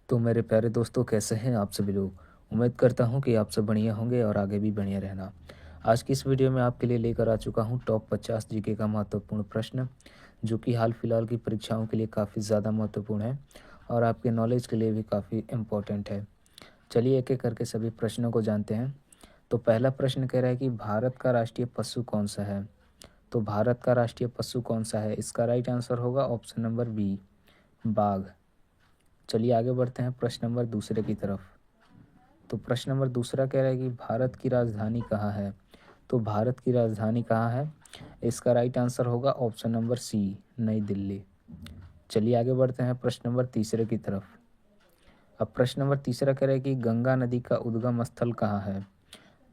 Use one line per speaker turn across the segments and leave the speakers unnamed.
तो मेरे प्यारे दोस्तों, कैसे हैं आप सभी लोग। उम्मीद करता हूं कि आप सब बढ़िया होंगे और आगे भी बढ़िया रहना। आज की इस वीडियो में आपके लिए लेकर आ चुका हूं टॉप 50 जीके का महत्वपूर्ण प्रश्न, जो कि हाल फिलहाल की परीक्षाओं के लिए काफ़ी ज़्यादा महत्वपूर्ण है और आपके नॉलेज के लिए भी काफ़ी इम्पोर्टेंट है। चलिए एक एक करके सभी प्रश्नों को जानते हैं। तो पहला प्रश्न कह रहा है कि भारत का राष्ट्रीय पशु कौन सा है। तो भारत का राष्ट्रीय पशु कौन सा है, इसका राइट आंसर होगा ऑप्शन नंबर बी, बाघ। चलिए आगे बढ़ते हैं प्रश्न नंबर दूसरे की तरफ। तो प्रश्न नंबर दूसरा कह रहा है कि भारत की राजधानी कहाँ है। तो भारत की राजधानी कहाँ है, इसका राइट आंसर होगा ऑप्शन नंबर सी, नई दिल्ली। चलिए आगे बढ़ते हैं प्रश्न नंबर तीसरे की तरफ। अब प्रश्न नंबर तीसरा कह रहा है कि गंगा नदी का उद्गम स्थल कहाँ है।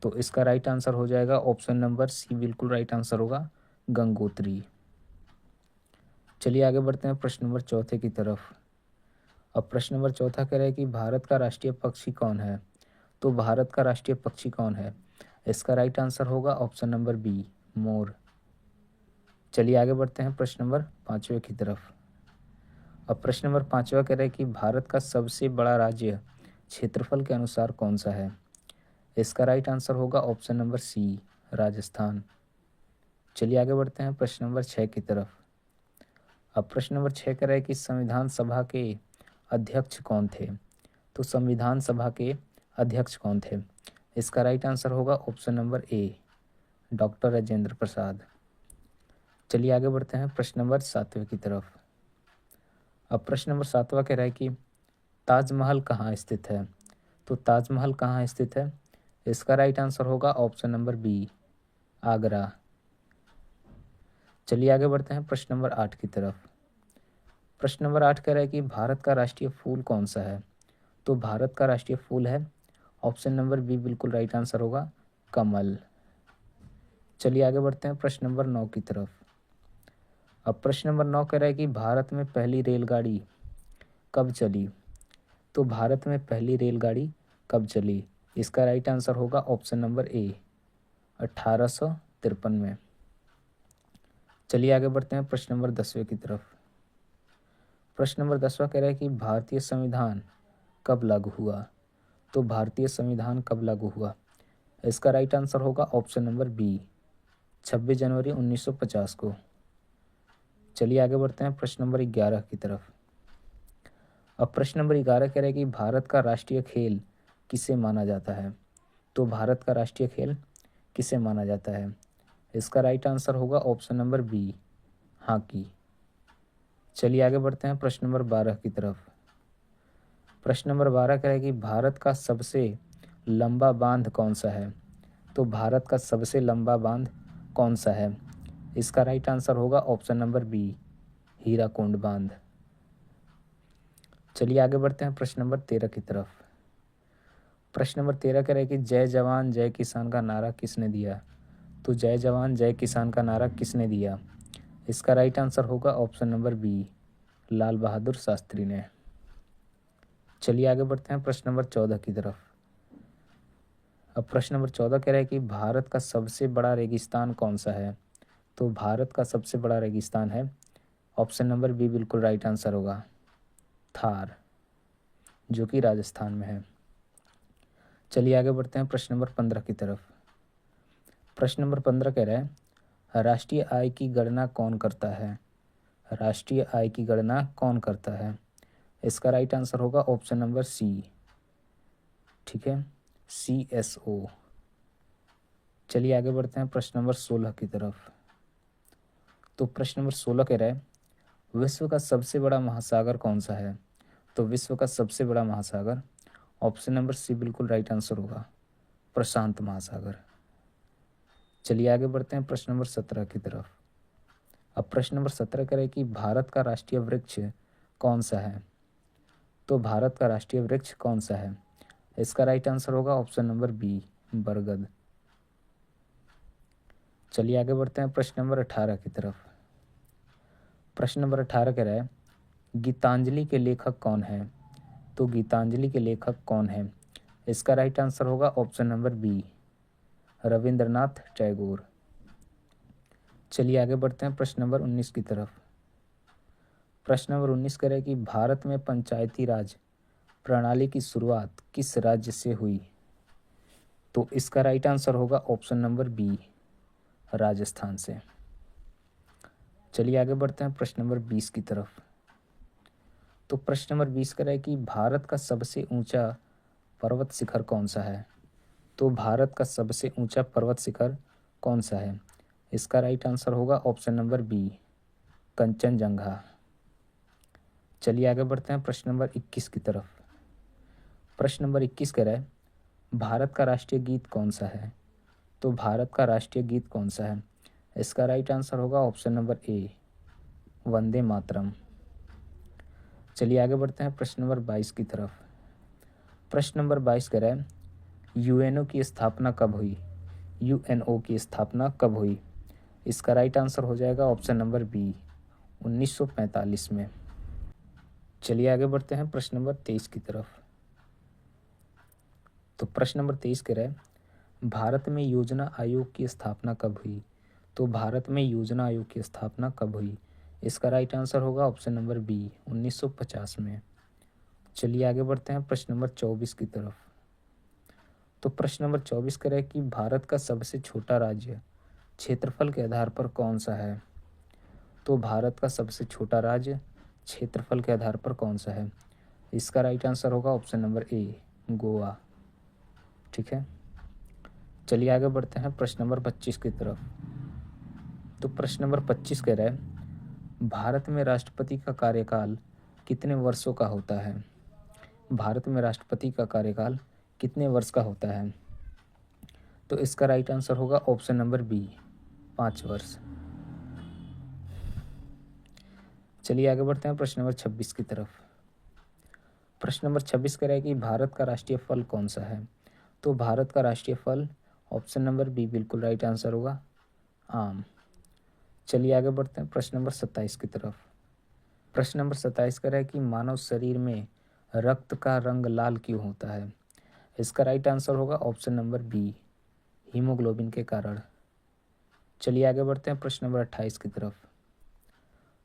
तो इसका राइट आंसर हो जाएगा ऑप्शन नंबर सी, बिल्कुल राइट आंसर होगा गंगोत्री। चलिए आगे बढ़ते हैं प्रश्न नंबर चौथे की तरफ। अब प्रश्न नंबर चौथा कह रहा है कि भारत का राष्ट्रीय पक्षी कौन है। तो भारत का राष्ट्रीय पक्षी कौन है, इसका राइट आंसर होगा ऑप्शन नंबर बी, मोर। चलिए आगे बढ़ते हैं प्रश्न नंबर पाँचवें की तरफ। अब प्रश्न नंबर पाँचवा कह रहा है कि भारत का सबसे बड़ा राज्य क्षेत्रफल के अनुसार कौन सा है। इसका राइट आंसर होगा ऑप्शन नंबर सी, राजस्थान। चलिए आगे बढ़ते हैं प्रश्न नंबर छः की तरफ। अब प्रश्न नंबर छः कह रहा है कि संविधान सभा के अध्यक्ष कौन थे। तो संविधान सभा के अध्यक्ष कौन थे, इसका राइट आंसर होगा option number A, doctor Rajendra Prasad. चलिए आगे बढ़ते हैं प्रश्न नंबर सातवें की तरफ। अब प्रश्न नंबर सातवां कह रहा है कि ताजमहल कहाँ स्थित है। तो ताजमहल कहाँ स्थित है, इसका राइट आंसर होगा ऑप्शन नंबर बी, आगरा। चलिए आगे बढ़ते हैं प्रश्न नंबर आठ की तरफ। प्रश्न नंबर आठ कह रहा है कि भारत का राष्ट्रीय फूल कौन सा है। तो भारत का राष्ट्रीय फूल है ऑप्शन नंबर बी, बिल्कुल राइट आंसर होगा कमल। चलिए आगे बढ़ते हैं प्रश्न नंबर नौ की तरफ। अब प्रश्न नंबर नौ कह रहा है कि भारत में पहली रेलगाड़ी कब चली। तो भारत में पहली रेलगाड़ी कब चली, इसका राइट आंसर होगा ऑप्शन नंबर ए, 1853 में। चलिए आगे बढ़ते हैं प्रश्न नंबर 10वें की तरफ। प्रश्न नंबर 10वां कह रहा है कि भारतीय संविधान कब लागू हुआ। तो भारतीय संविधान कब लागू हुआ, इसका राइट आंसर होगा ऑप्शन नंबर बी, 26 जनवरी 1950 को। चलिए आगे बढ़ते हैं प्रश्न नंबर 11 की तरफ। अब प्रश्न नंबर 11 कह रहा है कि भारत का राष्ट्रीय खेल किसे माना जाता है। तो भारत का राष्ट्रीय खेल किसे माना जाता है, इसका राइट आंसर होगा ऑप्शन नंबर बी, हॉकी। चलिए आगे बढ़ते हैं प्रश्न नंबर 12 की तरफ। प्रश्न नंबर 12 कह रहा है कि भारत का सबसे लंबा बांध कौन सा है। तो भारत का सबसे लंबा बांध कौन सा है, इसका राइट आंसर होगा ऑप्शन नंबर बी, हीराकुंड बांध। चलिए आगे बढ़ते हैं प्रश्न नंबर 13 की तरफ। प्रश्न नंबर 13 कह रहा है कि जय जवान जय किसान का नारा किसने दिया। तो जय जवान जय किसान का नारा किसने दिया, इसका राइट आंसर होगा option number B, Lal Bahadur Shastri ने। चलिए आगे बढ़ते हैं प्रश्न नंबर 14 की तरफ। अब प्रश्न नंबर 14 कह रहा है कि भारत का सबसे बड़ा रेगिस्तान कौन सा है। तो भारत का सबसे बड़ा रेगिस्तान है ऑप्शन नंबर बी, बिल्कुल राइट आंसर होगा थार, जो कि राजस्थान में है। चलिए आगे बढ़ते हैं प्रश्न नंबर 15 की तरफ। प्रश्न नंबर 15 कह रहा है राष्ट्रीय आय की गणना कौन करता है। राष्ट्रीय आय की गणना कौन करता है, इसका राइट आंसर होगा ऑप्शन नंबर सी, ठीक है, CSO। चलिए आगे बढ़ते हैं प्रश्न नंबर 16 की तरफ। तो प्रश्न नंबर 16 कह रहा है विश्व का सबसे बड़ा महासागर कौन सा है। तो विश्व का सबसे बड़ा महासागर ऑप्शन नंबर सी, बिल्कुल राइट आंसर होगा प्रशांत महासागर। चलिए आगे बढ़ते हैं प्रश्न नंबर 17 की तरफ। अब प्रश्न नंबर 17 कह रहा है कि भारत का राष्ट्रीय वृक्ष कौन सा है। तो भारत का राष्ट्रीय वृक्ष कौन सा है, इसका राइट आंसर होगा ऑप्शन नंबर बी, बरगद। चलिए आगे बढ़ते हैं प्रश्न नंबर 18 की तरफ। प्रश्न नंबर 18 कह रहा है गीतांजलि के लेखक कौन है। तो गीतांजलि के लेखक कौन है, इसका राइट आंसर होगा option number B, Rabindranath Tagore. चलिए आगे बढ़ते हैं प्रश्न नंबर 19 की तरफ। प्रश्न नंबर 19 कह रहा है कि भारत में पंचायती राज प्रणाली की शुरुआत किस राज्य से हुई? तो इसका राइट आंसर होगा ऑप्शन नंबर बी, राजस्थान से। चलिए आगे बढ़ते हैं प्रश्न नंबर 20 की तरफ। तो प्रश्न नंबर 20 कह रहा है कि भारत का सबसे ऊंचा पर्वत शिखर कौन सा है? तो भारत का सबसे ऊंचा पर्वत शिखर कौन सा है? इसका राइट आंसर होगा ऑप्शन नंबर बी, कंचनजंगा। चलिए आगे बढ़ते हैं प्रश्न नंबर 21 की तरफ। प्रश्न नंबर 21 कह रहा है भारत का राष्ट्रीय गीत कौन सा है? तो भारत का राष्ट्रीय गीत कौन सा है? इसका राइट आंसर होगा ऑप्शन नंबर ए, वंदे मातरम। चलिए आगे बढ़ते हैं प्रश्न नंबर 22 की तरफ। प्रश्न नंबर 22 कह रहा है यूएनओ की स्थापना कब हुई? यूएनओ की स्थापना कब हुई? इसका राइट आंसर हो जाएगा ऑप्शन नंबर बी, 1945 में। चलिए आगे बढ़ते हैं प्रश्न नंबर 23 की तरफ। तो प्रश्न नंबर 23 कह रहा है भारत में योजना आयोग की स्थापना कब हुई? तो भारत में योजना आयोग की स्थापना कब हुई? इसका राइट आंसर होगा ऑप्शन नंबर बी, 1950 में। चलिए आगे बढ़ते हैं प्रश्न नंबर 24 की तरफ। तो प्रश्न नंबर 24 कह रहा है कि भारत का सबसे छोटा राज्य क्षेत्रफल के आधार पर कौन सा है? तो भारत का सबसे छोटा राज्य क्षेत्रफल के आधार पर कौन सा है? इसका राइट आंसर होगा ऑप्शन नंबर ए, गोवा। ठीक है, चलिए आगे बढ़ते हैं प्रश्न नंबर 25 की तरफ। तो प्रश्न नंबर 25 कह रहा है भारत में राष्ट्रपति का कार्यकाल कितने वर्षों का होता है? भारत में राष्ट्रपति का कार्यकाल कितने वर्ष का होता है? तो इसका राइट आंसर होगा ऑप्शन नंबर बी, 5 वर्ष। चलिए आगे बढ़ते हैं प्रश्न नंबर 26 की तरफ। प्रश्न नंबर 26 कह रहा है कि भारत का राष्ट्रीय फल कौन सा है? तो भारत का राष्ट्रीय फल ऑप्शन नंबर बी बिल्कुल राइट आंसर होगा, आम। चलिए आगे बढ़ते हैं प्रश्न नंबर 27 की तरफ। प्रश्न नंबर 27 कह रहा है कि मानव शरीर में रक्त का रंग लाल क्यों होता है? इसका राइट आंसर होगा ऑप्शन नंबर बी, हीमोग्लोबिन के कारण। चलिए आगे बढ़ते हैं प्रश्न नंबर 28 की तरफ।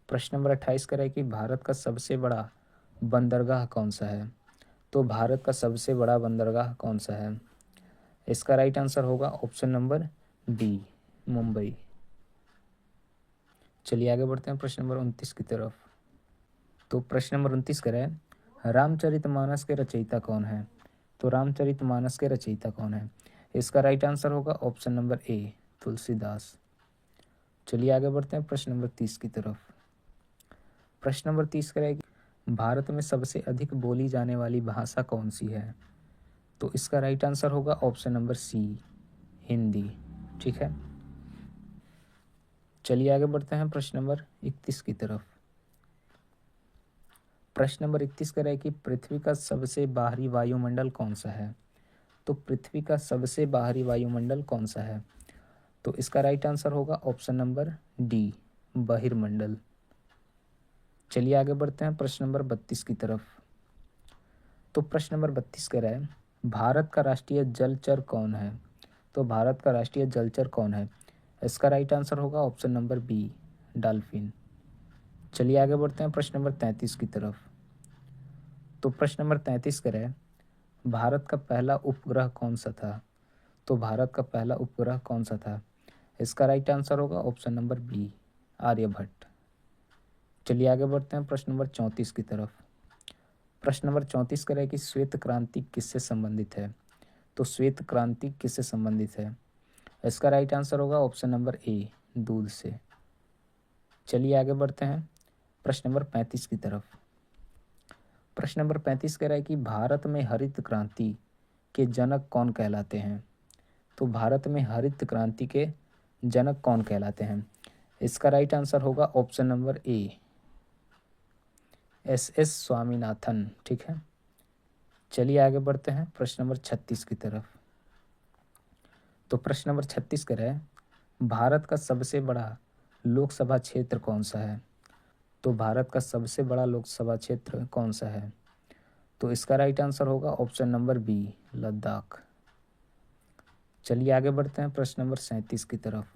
प्रश्न नंबर 28 कह रहा है कि भारत का सबसे बड़ा बंदरगाह कौन सा है? तो भारत का सबसे बड़ा बंदरगाह कौन सा है? इसका राइट आंसर होगा ऑप्शन नंबर डी, मुंबई। चलिए आगे बढ़ते हैं प्रश्न नंबर 29 की तरफ। तो प्रश्न नंबर 29 कह रहा है रामचरितमानस के रचयिता कौन है? तो रामचरितमानस के रचयिता कौन है? इसका राइट आंसर होगा ऑप्शन नंबर ए, तुलसीदास। चलिए आगे बढ़ते हैं प्रश्न नंबर 30 की तरफ। प्रश्न नंबर 30 कह रहा है कि भारत में सबसे अधिक बोली जाने वाली भाषा कौन सी है? तो इसका राइट आंसर होगा ऑप्शन नंबर सी, हिंदी। ठीक है, चलिए आगे बढ़ते हैं प्रश्न नंबर 31 की तरफ। प्रश्न नंबर 31 कह रहा है कि पृथ्वी का सबसे बाहरी वायुमंडल कौन सा है? तो पृथ्वी का सबसे बाहरी वायुमंडल कौन सा है? तो इसका राइट आंसर होगा ऑप्शन नंबर डी, बहिर्मंडल। चलिए आगे बढ़ते हैं प्रश्न नंबर 32 की तरफ। तो प्रश्न नंबर 32 कह रहा है भारत का राष्ट्रीय जलचर कौन है? तो भारत का राष्ट्रीय जलचर कौन है? इसका राइट आंसर होगा ऑप्शन नंबर बी, डॉल्फिन। चलिए आगे बढ़ते हैं प्रश्न नंबर 33 की तरफ। तो प्रश्न नंबर 33 कह रहा है भारत का पहला उपग्रह कौन सा था? तो भारत का पहला उपग्रह कौन सा था? इसका राइट आंसर होगा ऑप्शन नंबर बी, आर्यभट्ट। चलिए आगे बढ़ते हैं प्रश्न नंबर 34 की तरफ। प्रश्न नंबर 34 कह रहा है कि श्वेत क्रांति किससे संबंधित है? तो श्वेत क्रांति किससे संबंधित है? इसका राइट आंसर होगा ऑप्शन नंबर ए, दूध से। चलिए आगे बढ़ते हैं प्रश्न नंबर 35 की तरफ। प्रश्न नंबर 35 कह रहा है कि भारत में हरित क्रांति के जनक कौन कहलाते हैं? तो भारत में हरित क्रांति के जनक कौन कहलाते हैं? इसका राइट आंसर होगा ऑप्शन नंबर ए, एस स्वामीनाथन। ठीक है, चलिए आगे बढ़ते हैं प्रश्न नंबर 36 की तरफ। तो प्रश्न नंबर 36 कह रहा है भारत का सबसे बड़ा लोकसभा क्षेत्र कौन सा है? तो भारत का सबसे बड़ा लोकसभा क्षेत्र कौन सा है? तो इसका राइट आंसर होगा ऑप्शन नंबर बी, लद्दाख। चलिए आगे बढ़ते हैं प्रश्न नंबर 37 की तरफ।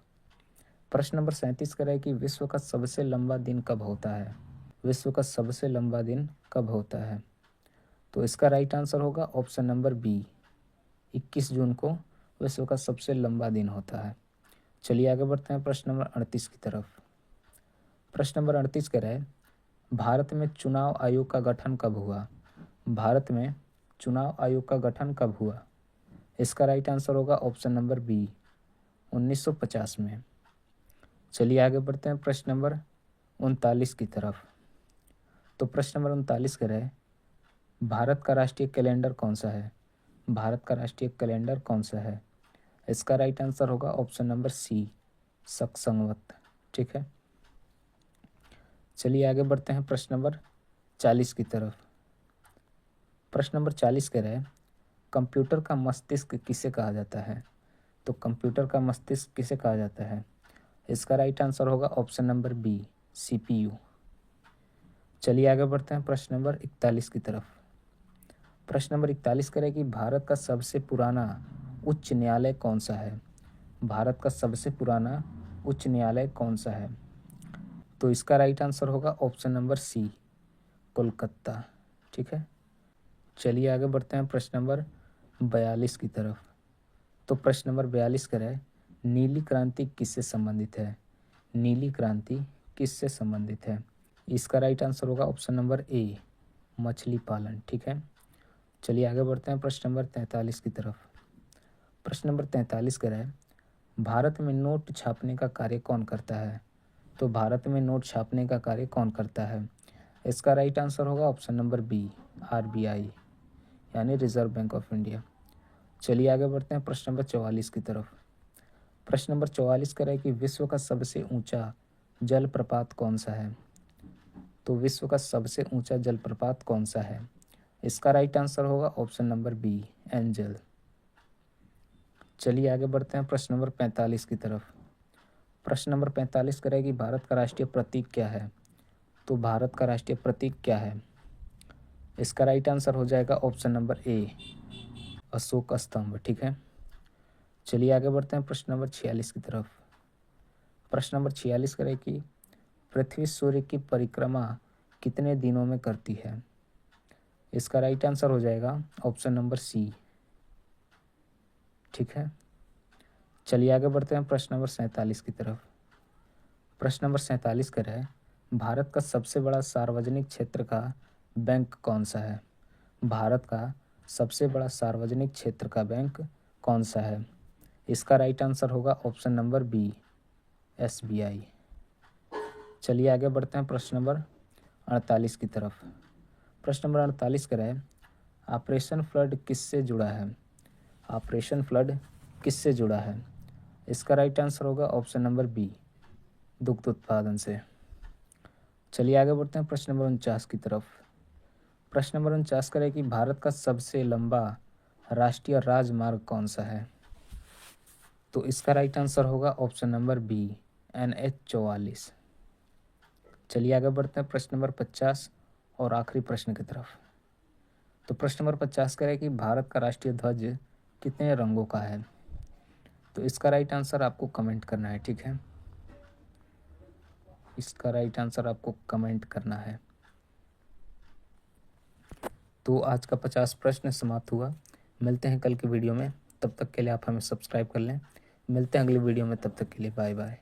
प्रश्न नंबर 37 कह रहा है कि विश्व का सबसे लंबा दिन कब होता है? विश्व का सबसे लंबा दिन कब होता है? तो इसका राइट आंसर होगा ऑप्शन नंबर बी, 21 जून को विश्व का सबसे लंबा दिन होता है। चलिए आगे बढ़ते हैं प्रश्न नंबर 38 की तरफ। प्रश्न नंबर 38 कह रहा है, भारत में चुनाव आयोग का गठन कब हुआ? भारत में चुनाव आयोग का गठन कब हुआ? इसका राइट आंसर होगा ऑप्शन नंबर बी, 1950 में। चलिए आगे बढ़ते हैं प्रश्न नंबर 39 की तरफ। तो प्रश्न नंबर 39 कह रहा है, भारत का राष्ट्रीय कैलेंडर कौन सा है? भारत का राष्ट्रीय कैलेंडर कौन सा है? इसका राइट आंसर होगा ऑप्शन नंबर सी, शक संवत। ठीक है, चलिए आगे बढ़ते हैं प्रश्न नंबर 40 की तरफ। प्रश्न नंबर 40 कह रहा है, कंप्यूटर का मस्तिष्क किसे कहा जाता है? तो कंप्यूटर का मस्तिष्क किसे कहा जाता है? इसका राइट आंसर होगा ऑप्शन नंबर बी, सीपीयू। चलिए आगे बढ़ते हैं प्रश्न नंबर 41 की तरफ। प्रश्न नंबर 41 कह रहा है कि भारत का सबसे पुराना उच्च न्यायालय कौन सा है? भारत का सबसे पुराना उच्च न्यायालय कौन सा है? तो इसका राइट आंसर होगा ऑप्शन नंबर सी, कोलकाता। ठीक है, चलिए आगे बढ़ते हैं प्रश्न नंबर 42 की तरफ। तो प्रश्न नंबर 42 कह रहा है, नीली क्रांति किससे संबंधित है? नीली क्रांति किससे संबंधित है? इसका राइट आंसर होगा ऑप्शन नंबर ए, मछली पालन। ठीक है, चलिए आगे बढ़ते हैं प्रश्न नंबर 43 की तरफ। प्रश्न नंबर 43 कह रहा है, भारत में नोट छापने का कार्य कौन करता है? तो भारत में नोट छापने का कार्य कौन करता है? इसका राइट आंसर होगा ऑप्शन नंबर बी, आरबीआई, यानी रिजर्व बैंक ऑफ इंडिया। चलिए आगे बढ़ते हैं प्रश्न नंबर 44 की तरफ। प्रश्न नंबर 44 कह रहा है कि विश्व का सबसे ऊंचा जलप्रपात कौन सा है? तो विश्व का सबसे ऊंचा जलप्रपात कौन सा है? इसका राइट आंसर होगा ऑप्शन नंबर बी, एंजल। चलिए आगे बढ़ते हैं प्रश्न नंबर 45 की तरफ। प्रश्न नंबर 45 कह रहा है कि भारत का राष्ट्रीय प्रतीक क्या है? तो भारत का राष्ट्रीय प्रतीक क्या है? इसका राइट आंसर हो जाएगा ऑप्शन नंबर ए, अशोक स्तंभ। ठीक है, चलिए आगे बढ़ते हैं प्रश्न नंबर 46 की तरफ। प्रश्न नंबर 46 कह रहा है कि पृथ्वी सूर्य की परिक्रमा कितने दिनों में करती है? इसका राइट आंसर हो जाएगा ऑप्शन नंबर सी। ठीक है, चलिए आगे बढ़ते हैं प्रश्न नंबर 47 की तरफ। प्रश्न नंबर 47 कह रहा है, भारत का सबसे बड़ा सार्वजनिक क्षेत्र का बैंक कौन सा है? भारत का सबसे बड़ा सार्वजनिक क्षेत्र का बैंक कौन सा है? इसका राइट आंसर होगा ऑप्शन नंबर बी, एसबीआई। चलिए आगे बढ़ते हैं प्रश्न नंबर 48 की तरफ। प्रश्न नंबर 48 कह रहा है, ऑपरेशन फ्लड किससे जुड़ा है? ऑपरेशन फ्लड किससे जुड़ा है? इसका राइट आंसर होगा ऑप्शन नंबर बी, दुग्ध उत्पादन से। चलिए आगे बढ़ते हैं प्रश्न नंबर 49 की तरफ। प्रश्न नंबर 49 कह रहा है कि भारत का सबसे लंबा राष्ट्रीय राजमार्ग कौन सा है? तो इसका राइट आंसर होगा ऑप्शन नंबर बी, NH 44। चलिए आगे बढ़ते हैं प्रश्न नंबर 50 और आखिरी प्रश्न की तरफ। तो प्रश्न नंबर 50 कह रहा है कि भारत का राष्ट्रीय ध्वज कितने रंगों का है? तो इसका राइट आंसर आपको कमेंट करना है। ठीक है, इसका राइट आंसर आपको कमेंट करना है। तो आज का 50 प्रश्न समाप्त हुआ। मिलते हैं कल की वीडियो में, तब तक के लिए आप हमें सब्सक्राइब कर लें। मिलते हैं अगली वीडियो में, तब तक के लिए बाय बाय।